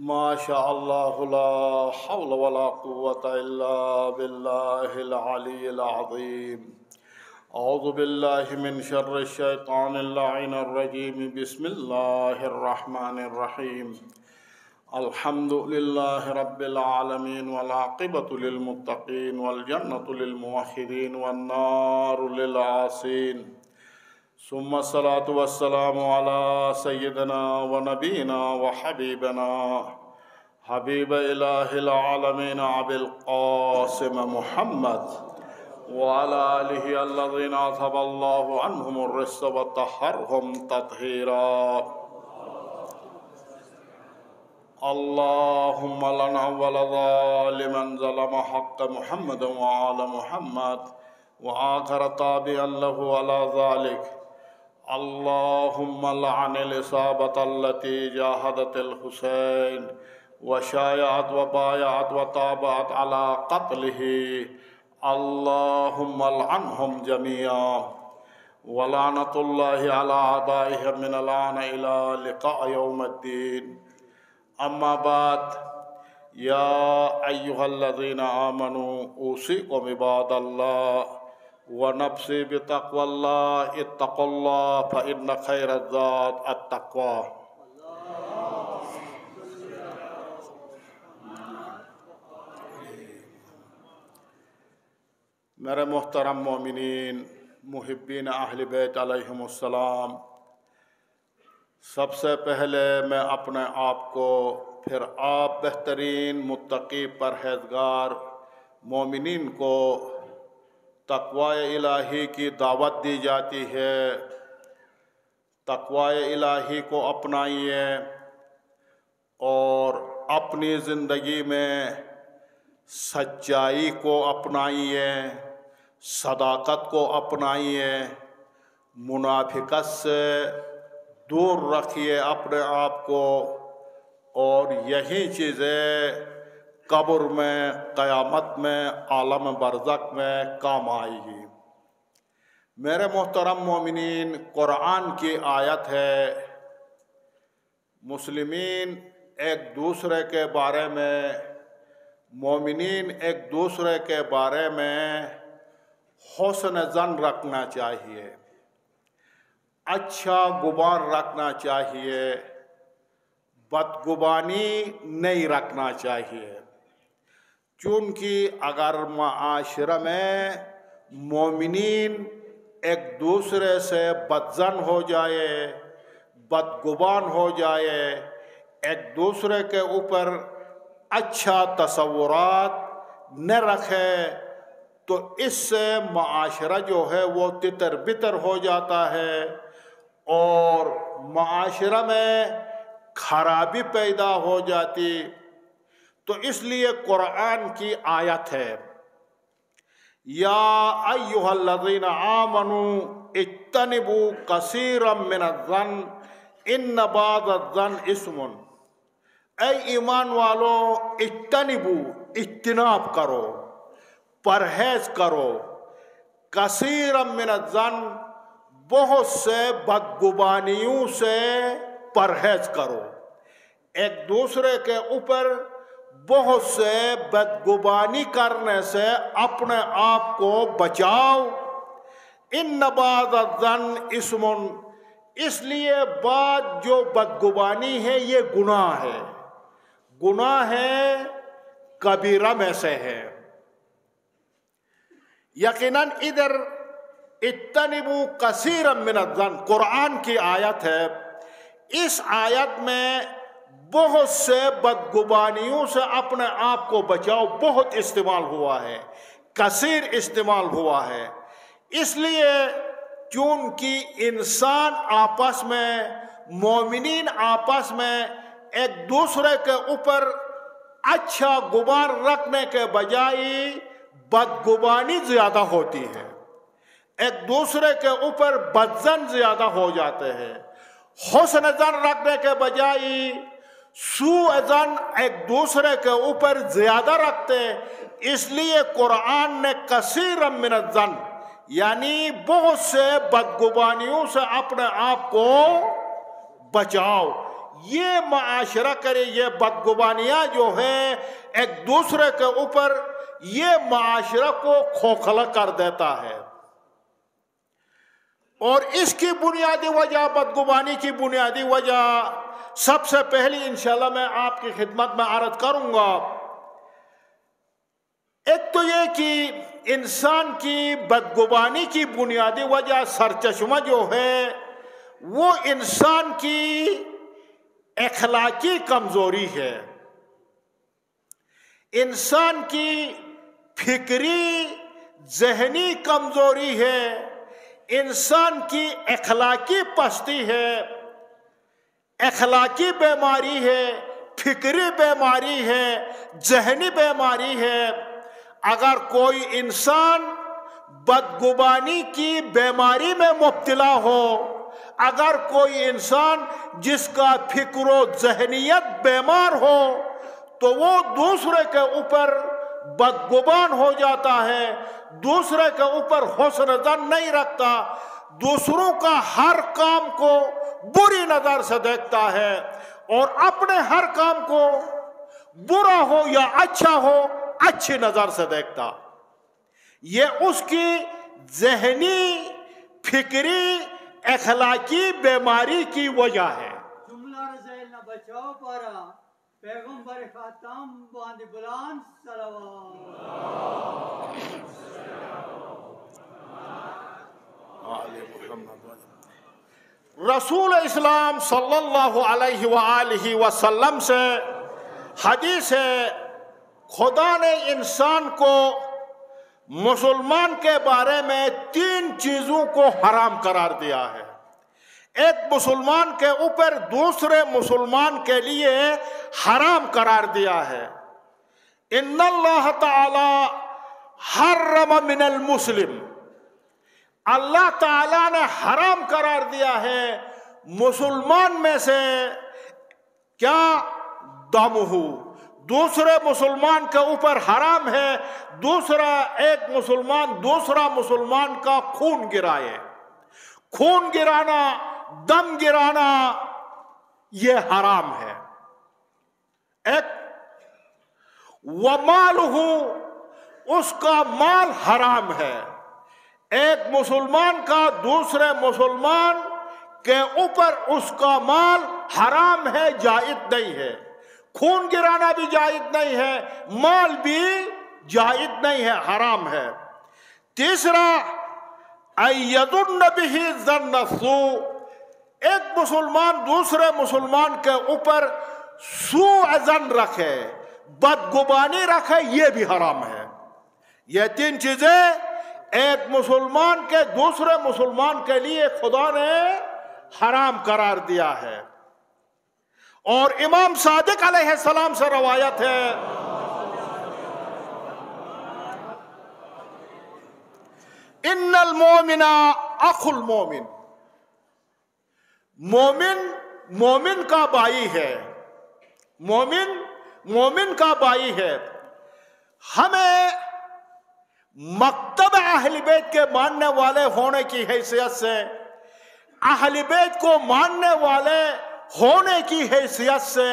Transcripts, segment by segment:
ما شاء الله لا حول ولا قوة إلا بالله العلي العظيم. أعوذ بالله من شر الشيطان اللعين الرجيم. بسم الله الرحمن الرحيم. الحمد لله رب العالمين والعاقبة للمتقين والجنة للموحدين والنار للعاصين. ثم الصلاة والسلام على سيدنا ونبينا وحبيبنا حبيب إله العالمين أبي القاسم محمد وعلى آله الذين أذهب الله عنهم الرجس وطهرهم تطهيرا. اللهم لنا ولظالما ظلم حق محمد وعلى محمد وآخر تابعا له على ذلك. اللهم لعن الإصابة التي جاهدت الحسين وشايعت وبايعت وتابعت على قتله. اللهم لعنهم جميعا ولعنة الله على أعدائهم من الآن إلى لقاء يوم الدين. أما بعد، يا أيها الذين آمنوا أوصيكم عباد الله ونفسي بتقوى الله. اتقوا الله فإن خير الزاد التقوى. میرے محترم مومنین، محبین اہل بیت علیہم السلام، سب سے پہلے میں اپنے آپ کو، پھر آپ بہترین متقی پرہیزگار مومنین کو تقوی الہی کی دعوت دی جاتی ہے. تقوی الہی کو اپنائیے اور اپنی زندگی میں سچائی کو اپنائیے، صداقت کو اپنائیے، منافقت سے دور رکھیے اپنے آپ کو، اور یہی چیزیں قبر میں، قیامت میں، عالم برزخ میں کام آئے گی. میرے محترم مومنین، قرآن کی آیت ہے، مسلمین ایک دوسرے کے بارے میں، مومنین ایک دوسرے کے بارے میں حسن ظن رکھنا چاہیے، اچھا گمان رکھنا چاہیے، بدگمانی نہیں رکھنا چاہیے. چونکہ اگر معاشرہ میں مومنین ایک دوسرے سے بدظن ہو جائے، بدگمان ہو جائے، ایک دوسرے کے اوپر اچھا تصورات نہ رکھے، تو اس سے معاشرہ جو ہے وہ تتر بتر ہو جاتا ہے اور معاشرہ میں خرابی پیدا ہو جاتی. تو اس لیے قرآن کی آیت ہے، یا ایھا الذین آمنوا اجتنبوا کثیرا من الظن ان بعض الظن اثم. اے ایمان والو، اجتناب کرو، پرہیز کرو، کثیرا من الظن، بہت سے بدگمانیوں سے پرہیز کرو. ایک دوسرے کے اوپر بہت سے بدگمانی کرنے سے اپنے آپ کو بچاؤ. ان بعض الظن اثم، اس لیے بعض جو بدگمانی ہے یہ گناہ ہے، گناہ ہے، کبیرہ میں سے ہے. یقیناً ادھر اجتنبوا کثیرا من الظن قرآن کی آیت ہے. اس آیت میں بہت سے بدگمانیوں سے اپنے آپ کو بچاؤ بہت استعمال ہوا ہے، کثیر استعمال ہوا ہے. اس لیے چونکہ انسان آپس میں، مومنین آپس میں ایک دوسرے کے اوپر اچھا گمان رکھنے کے بجائے بدگمانی زیادہ ہوتی ہے، ایک دوسرے کے اوپر بدظن زیادہ ہو جاتے ہیں. حسن ظن رکھنے کے بجائے سوء ظن ایک دوسرے کے اوپر زیادہ رکھتے. اس لیے قرآن نے کثیر من الظن، یعنی بہت سے بدگمانیوں سے اپنے آپ کو بچاؤ، یہ معاشرہ کرے، یہ بدگمانیاں جو ہیں ایک دوسرے کے اوپر، یہ معاشرہ کو کھوکھلا کر دیتا ہے۔ اور اس کی بنیادی وجہ، بدگمانی کی بنیادی وجہ سب سے پہلی انشاءاللہ میں آپ کی خدمت میں عرض کروں گا۔ ایک تو یہ کہ انسان کی بدگمانی کی بنیادی وجہ، سرچشمہ جو ہے وہ انسان کی اخلاقی کمزوری ہے، انسان کی فکری ذہنی کمزوری ہے، انسان کی اخلاقی پستی ہے، اخلاقی بیماری ہے، فکری بیماری ہے، ذہنی بیماری ہے۔ اگر کوئی انسان بدگمانی کی بیماری میں مبتلا ہو، اگر کوئی انسان جس کا فکر و ذہنیت بیمار ہو تو وہ دوسرے کے اوپر بدگمان ہو جاتا ہے، دوسرے کے اوپر حسن ظن نہیں رکھتا، دوسروں کا ہر کام کو بری نظر سے دیکھتا ہے، اور اپنے ہر کام کو برا ہو یا اچھا ہو اچھی نظر سے دیکھتا۔ یہ اس کی ذہنی فکری اخلاقی بیماری کی وجہ ہے۔ جملہ رضائل نہ بچاؤ پارا پیغمبر خاتم باندھ بلان رسول اسلام صلی اللہ علیہ وآلہ وسلم سے حدیث ہے، خدا نے انسان کو مسلمان کے بارے میں 3 چیزوں کو حرام قرار دیا ہے۔ ایک مسلمان کے اوپر دوسرے مسلمان کے لیے حرام قرار دیا ہے۔ ان اللہ تعالی حرم من المسلم، اللہ تعالیٰ نے حرام قرار دیا ہے مسلمان میں سے کیا؟ دمہ، دوسرے مسلمان کے اوپر حرام ہے ایک مسلمان دوسرا مسلمان کا خون گرائے۔ خون گرانا، دم گرانا یہ حرام ہے۔ ایک ومالہ، اس کا مال حرام ہے۔ ایک مسلمان کا دوسرے مسلمان کے اوپر اس کا مال حرام ہے، جائز نہیں ہے۔ خون گرانا بھی جائز نہیں ہے، مال بھی جائز نہیں ہے، حرام ہے۔ تیسرا ایظن بہ ظن السوء، ایک مسلمان دوسرے مسلمان کے اوپر سوء ظن رکھے، بدگمانی رکھے، یہ بھی حرام ہے۔ یہ 3 چیزیں ایک مسلمان کے دوسرے مسلمان کے لیے خدا نے حرام قرار دیا ہے۔ اور امام صادق علیہ السلام سے روایت ہے، ان المومن اخو المومن، مومن مومن کا بھائی ہے، مومن مومن کا بھائی ہے۔ ہمیں مکتب اہل بیت کے ماننے والے ہونے کی حیثیت سے، اہل بیت کو ماننے والے ہونے کی حیثیت سے،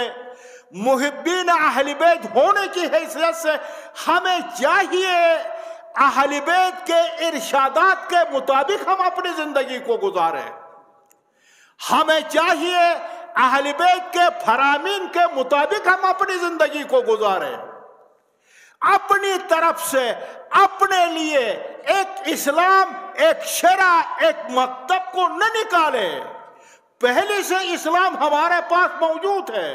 محبین اہل بیت ہونے کی حیثیت سے ہمیں چاہیے اہل بیت کے ارشادات کے مطابق ہم اپنی زندگی کو گزاریں۔ ہمیں چاہیے اہل بیت کے فرامین کے مطابق ہم اپنی زندگی کو گزاریں۔ اپنی طرف سے اپنے لیے ایک اسلام، ایک شرع، ایک مکتب کو نہ نکالے۔ پہلے سے اسلام ہمارے پاس موجود ہے،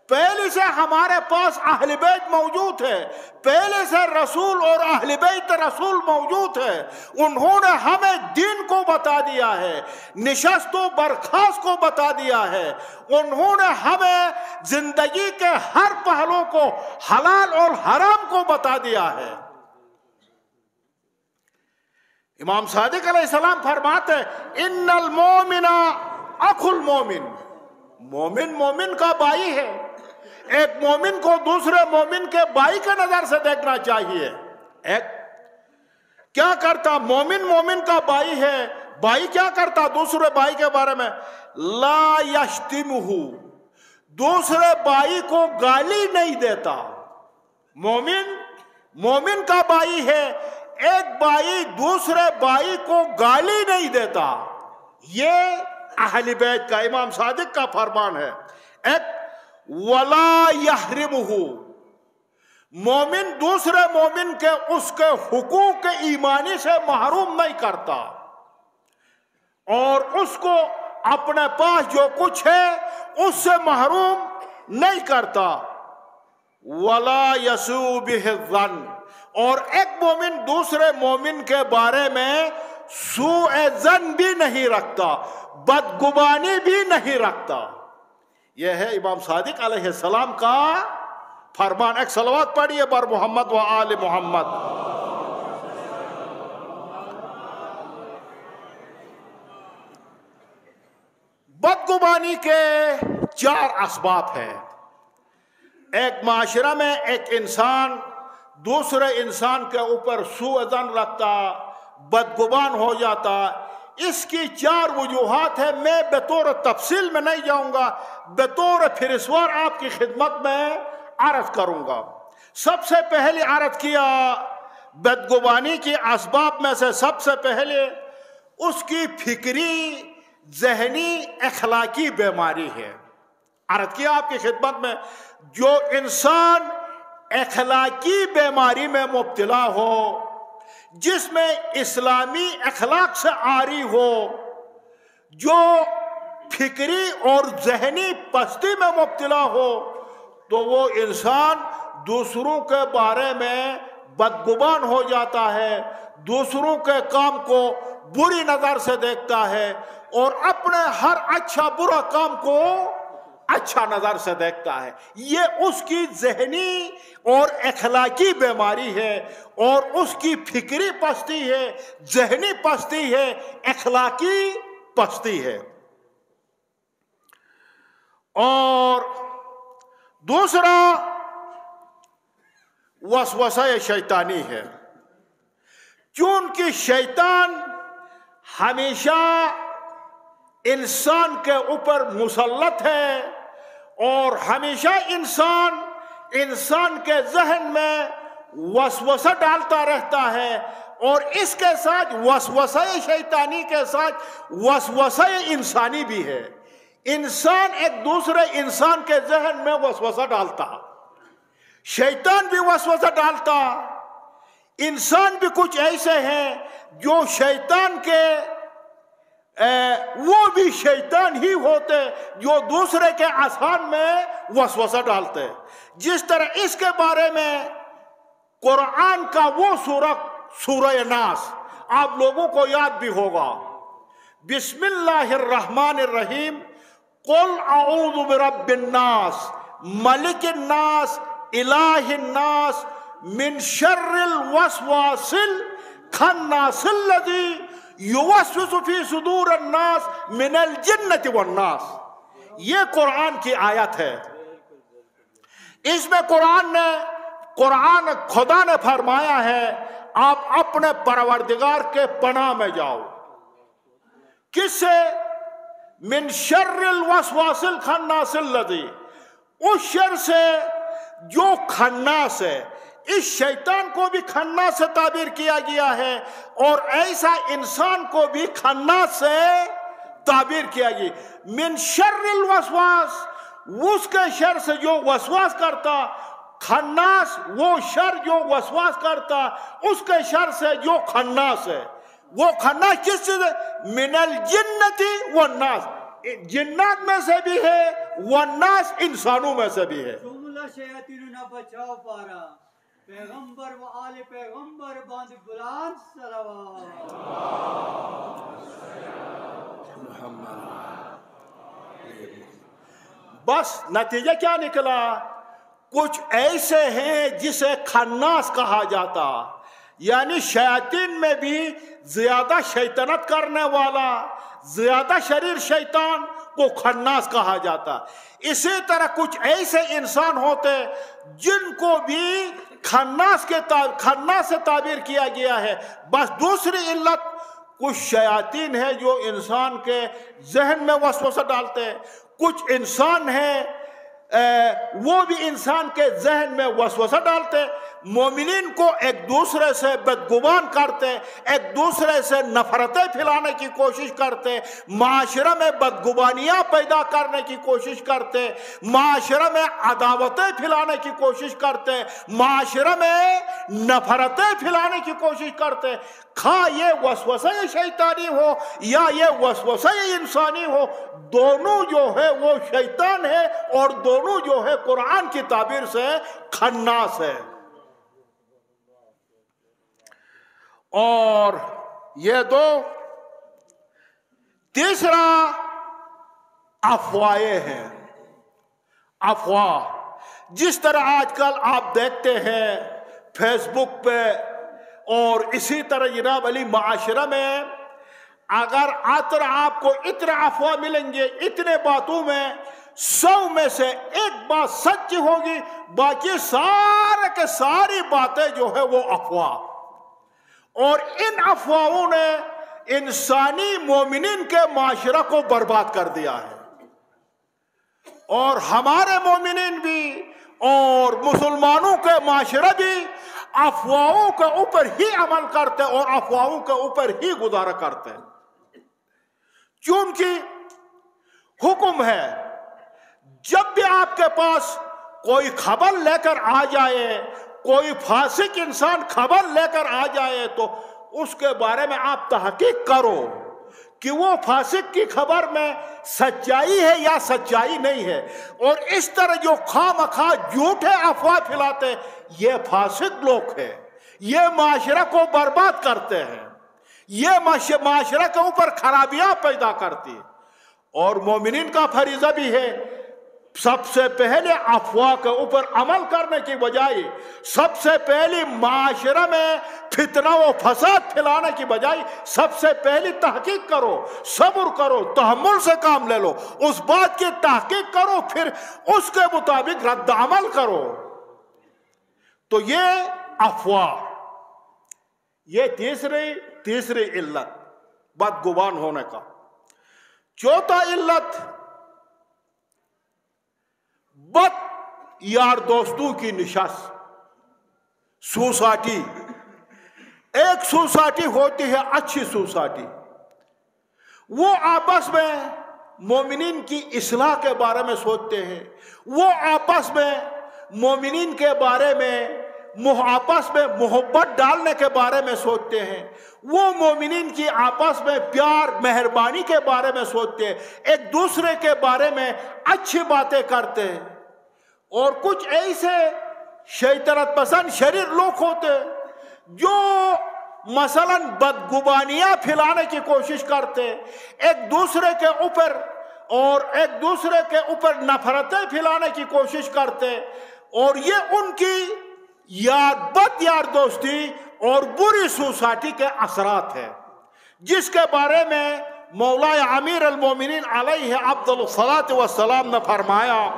پہلے سے ہمارے پاس اہل بیت موجود ہے، پہلے سے رسول اور اہل بیت رسول موجود ہے۔ انہوں نے ہمیں دین کو بتا دیا ہے، نشست و برخاست کو بتا دیا ہے، انہوں نے ہمیں زندگی کے ہر پہلو کو، حلال اور حرام کو بتا دیا ہے۔ امام صادق علیہ السلام فرماتے ہیں ان المومن اخو المومن، مومن مومن کا بھائی ہے۔ ایک مومن کو دوسرے مومن کے بھائی کے نظر سے دیکھنا چاہیے۔ ایک کیا کرتا؟ مومن مومن کا بھائی ہے، بھائی کیا کرتا دوسرے بھائی کے بارے میں؟ لا یشتمہ، دوسرے بھائی کو گالی نہیں دیتا. مومن کا بھائی ہے، ایک بھائی دوسرے بھائی کو گالی نہیں دیتا. یہ اہل بیت کا، امام صادق کا فرمان ہے. ایک ولا یحرمہ، مومن دوسرے مومن کے اس کے حقوق ایمانی سے محروم نہیں کرتا اور اس کو اپنے پاس جو کچھ ہے اس سے محروم نہیں کرتا. ولا یسوء بہ الظن، اور ایک مومن دوسرے مومن کے بارے میں سوء ظن بھی نہیں رکھتا، بدگمانی بھی نہیں رکھتا. یہ ہے امام صادق علیہ السلام کا فرمان. ایک صلوات پڑھیے بر محمد و آل محمد. بدگمانی کے 4 اسباب ہیں. ایک معاشرہ میں ایک انسان دوسرے انسان کے اوپر سوء ظن رکھتا، بدگمان ہو جاتا. اس کی 4 وجوہات ہیں. میں بطور تفصیل میں نہیں جاؤں گا، بطور فہرستوار آپ کی خدمت میں عرض کروں گا. سب سے پہلے عرض کیا بدگمانی کے اسباب میں سے سب سے پہلے اس کی فکری، ذہنی، اخلاقی بیماری ہے. عرض کیا آپ کی خدمت میں، جو انسان اخلاقی بیماری میں مبتلا ہو، جس میں اسلامی اخلاق سے عاری ہو، جو فکری اور ذہنی پستی میں مبتلا ہو، تو وہ انسان دوسروں کے بارے میں بدگمان ہو جاتا ہے، دوسروں کے کام کو بری نظر سے دیکھتا ہے اور اپنے ہر اچھا برا کام کو اچھا نظر سے دیکھتا ہے. یہ اس کی ذہنی اور اخلاقی بیماری ہے اور اس کی فکری پستی ہے، ذہنی پستی ہے، اخلاقی پستی ہے. اور دوسرا وسوسہ شیطانی ہے. چونکہ شیطان ہمیشہ انسان کے اوپر مسلط ہے اور ہمیشہ انسان کے ذہن میں وسوسہ ڈالتا رہتا ہے، اور اس کے ساتھ وسوسہ شیطانی کے ساتھ وسوسہ انسانی بھی ہے. انسان ایک دوسرے انسان کے ذہن میں وسوسہ ڈالتا، شیطان بھی وسوسہ ڈالتا. انسان بھی کچھ ایسے ہیں جو شیطان کے وہ بھی شیطان ہی ہوتے جو دوسرے کے اذہان میں وسوسہ ڈالتے. جس طرح اس کے بارے میں قرآن کا وہ سورہ ناس آپ لوگوں کو یاد بھی ہوگا. بسم اللہ الرحمن الرحیم. قل اعوذ برب الناس ملک الناس الہ الناس من شر الوسواس الخناس الذی یوسوس فی صدور الناس من الجنۃ والناس. یہ قرآن کی آیت ہے. اس میں خدا نے فرمایا ہے آپ اپنے پروردگار کے پناہ میں جاؤ. کس سے؟ من شر الوسواس الخناس الذی، اس شر سے جو خناس ہے. اس شیطان کو بھی خناس سے تعبیر کیا گیا ہے اور ایسا انسان کو بھی خناس سے تعبیر کیا گیا. من شر الوسواس، اس کے شر سے جو وسواس کرتا. خناس وہ شر جو وسواس کرتا، اس کے شر سے جو خناس ہے. وہ خناس کس سے؟ من الجنۃ والناس، جنات میں سے بھی ہے، والناس انسانوں میں سے بھی ہے. جملہ شیاطین نہ بچاؤ پارا، پیغمبر و آل پیغمبر باندھ بلند صلوات. بس نتیجہ کیا نکلا؟ کچھ ایسے ہیں جسے خناس کہا جاتا، یعنی شیاطین میں بھی زیادہ شیطنت کرنے والا، زیادہ شریر شیطان کو خناس کہا جاتا. اسی طرح کچھ ایسے انسان ہوتے جن کو بھی خناس سے تعبیر کیا گیا ہے. بس دوسری علت، کچھ شیاطین ہیں جو انسان کے ذہن میں وسوسہ ڈالتے ہیں. کچھ انسان ہیں وہ بھی انسان کے ذہن میں وسوسہ ڈالتے، مومنین کو ایک دوسرے سے بدگمان کرتے، ایک دوسرے سے نفرتیں پھیلانے کی کوشش کرتے، معاشرہ میں بدگمانیاں پیدا کرنے کی کوشش کرتے، معاشرہ میں عداوتیں پھیلانے کی کوشش کرتے، معاشرہ میں نفرتیں پھیلانے کی کوشش کرتے۔ خواہ یہ وسوسہ شیطانی ہو یا یہ وسوسہ انسانی ہو، دونوں جو ہے وہ شیطان ہے، اور دونوں جو ہے قرآن کی تعبیر سے خناس ہے۔ اور یہ دو، تیسرا افواہیں ہیں۔ افواہ جس طرح آج کل آپ دیکھتے ہیں فیس بک پہ اور اسی طرح جناب علی معاشرہ میں، اگر آپ کو اتنا افواہ ملیں گے، اتنے باتوں میں 100 میں سے ایک بات سچ ہوگی، باقی سارے کے ساری باتیں جو ہے وہ افواہ۔ اور ان افواہوں نے انسانی مومنین کے معاشرہ کو برباد کر دیا ہے، اور ہمارے مومنین بھی اور مسلمانوں کے معاشرہ بھی افواہوں کے اوپر ہی عمل کرتے اور افواہوں کے اوپر ہی گزارا کرتے، کیونکہ حکم ہے جب بھی آپ کے پاس کوئی خبر لے کر آ جائے، کوئی فاسق انسان خبر لے کر آ جائے، تو اس کے بارے میں آپ تحقیق کرو کہ وہ فاسق کی خبر میں سچائی ہے یا سچائی نہیں ہے۔ اور اس طرح جو خواہ مخواہ جھوٹے افواہ پھیلاتے، یہ فاسق لوگ ہیں، یہ معاشرہ کو برباد کرتے ہیں، یہ معاشرہ کے اوپر خرابیاں پیدا کرتی۔ اور مومنین کا فریضہ بھی ہے، سب سے پہلے افواہ کے اوپر عمل کرنے کی بجائے، سب سے پہلی معاشرہ میں فتنہ و فساد پھیلانے کی بجائے سب سے پہلی تحقیق کرو، صبر کرو، تحمل سے کام لے لو، اس بات کی تحقیق کرو، پھر اس کے مطابق رد عمل کرو۔ تو یہ افواہ، یہ تیسری علت بدگمان ہونے کا۔ چوتھا علت بد یار دوستوں کی نشست، سوسائٹی۔ ایک سوسائٹی ہوتی ہے اچھی سوسائٹی، وہ آپس میں مومنین کی اصلاح کے بارے میں سوچتے ہیں، وہ آپس میں مومنین کے بارے میں آپس میں محبت ڈالنے کے بارے میں سوچتے ہیں، وہ مومنین کی آپس میں پیار مہربانی کے بارے میں سوچتے ہیں، ایک دوسرے کے بارے میں اچھی باتیں کرتے ہیں۔ اور کچھ ایسے شیطنت پسند شریر لوگ ہوتے جو مثلا بدگمانیاں پھیلانے کی کوشش کرتے، ایک دوسرے کے اوپر نفرتیں پھیلانے کی کوشش کرتے، اور یہ ان کی بد یار دوستی اور بری سوسائٹی کے اثرات ہیں، جس کے بارے میں مولا امیر المومنین علیہ افضل الصلاۃ والسلام نے فرمایا،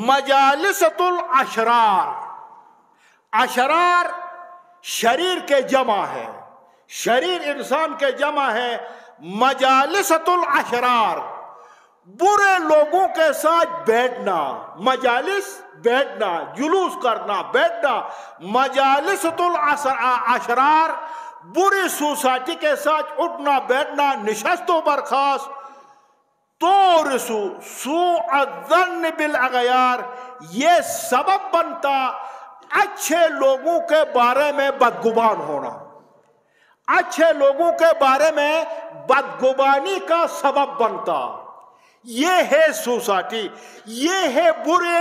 مجالست الاشرار، اشرار شریر کے جمع ہے، شریر انسان کے جمع ہے، مجالست الاشرار برے لوگوں کے ساتھ بیٹھنا، مجالس بیٹھنا، جلوس کرنا، بیٹھنا، مجالست الاشرار بری سوسائٹی کے ساتھ اٹھنا بیٹھنا، نشست و برخاست، تورث سوء الظن بالاغیار، یہ سبب بنتا اچھے لوگوں کے بارے میں بدگمان ہونا، اچھے لوگوں کے بارے میں بدگمانی کا سبب بنتا۔ یہ ہے سوسائٹی، یہ ہے برے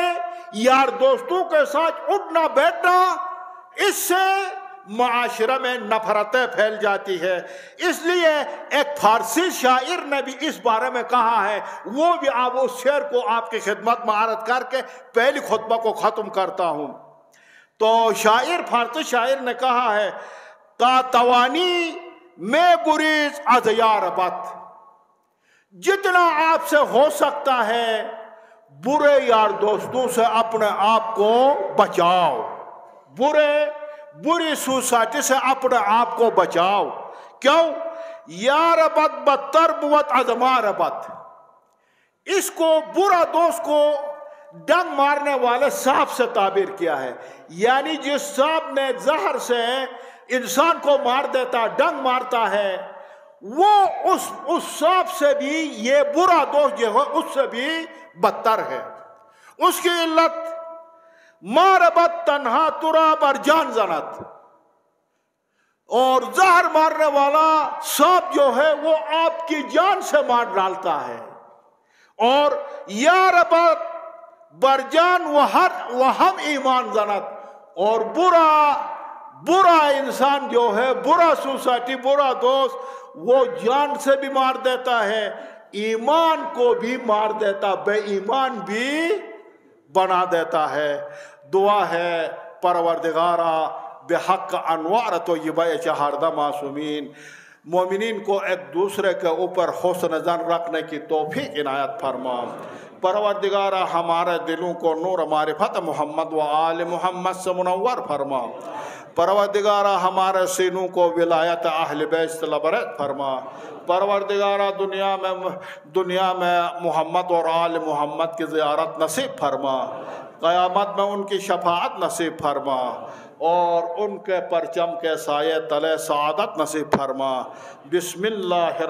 یار دوستوں کے ساتھ اٹھنا بیٹھنا، اس سے معاشرہ میں نفرتیں پھیل جاتی ہے۔ اس لیے ایک فارسی شاعر نے بھی اس بارے میں کہا ہے، وہ بھی آپ اس شعر کو آپ کی خدمت میں عرض کر کے پہلی خطبہ کو ختم کرتا ہوں۔ تو فارسی شاعر نے کہا ہے، تا توانی میں گریز از یار بد، جتنا آپ سے ہو سکتا ہے برے یار دوستوں سے اپنے آپ کو بچاؤ، بری سوسائٹی سے اپنے آپ کو بچاؤ۔ کیوں؟ یار بد بدتر بوت از مار بد، اس کو برا دوست کو ڈنگ مارنے والے سانپ سے تعبیر کیا ہے، یعنی جس سانپ نے زہر سے انسان کو مار دیتا، ڈنگ مارتا ہے، وہ اس سانپ سے بھی یہ برا دوست جو ہے اس سے بھی بدتر ہے۔ اس کی علت ماربت تنہا ترا بر جان زنت، اور زہر مارنے والا سانپ جو ہے وہ آپ کی جان سے مار ڈالتا ہے، اور یا ربت برجان وہ ہم ایمان زنت، اور برا انسان جو ہے، برا سوسائٹی، برا دوست، وہ جان سے بھی مار دیتا ہے، ایمان کو بھی مار دیتا، بے ایمان بھی بنا دیتا ہے۔ دعا ہے پروردگارا بحق انوار طیبہ چہاردہ معصومین، مومنین کو ایک دوسرے کے اوپر حسن ظن رکھنے کی توفیق عنایت فرما۔ پروردگارہ ہمارے دلوں کو نور معرفت محمد و آل محمد سے منور فرما۔ پروردگارہ ہمارے سینوں کو ولایت اہل بیت سے لبریز فرما۔ پروردگارہ دنیا میں محمد اور آل محمد کی زیارت نصیب فرما، قیامت میں ان کی شفاعت نصیب فرما، اور ان کے پرچم کے سائے تلے سعادت نصیب فرما۔ بسم اللہ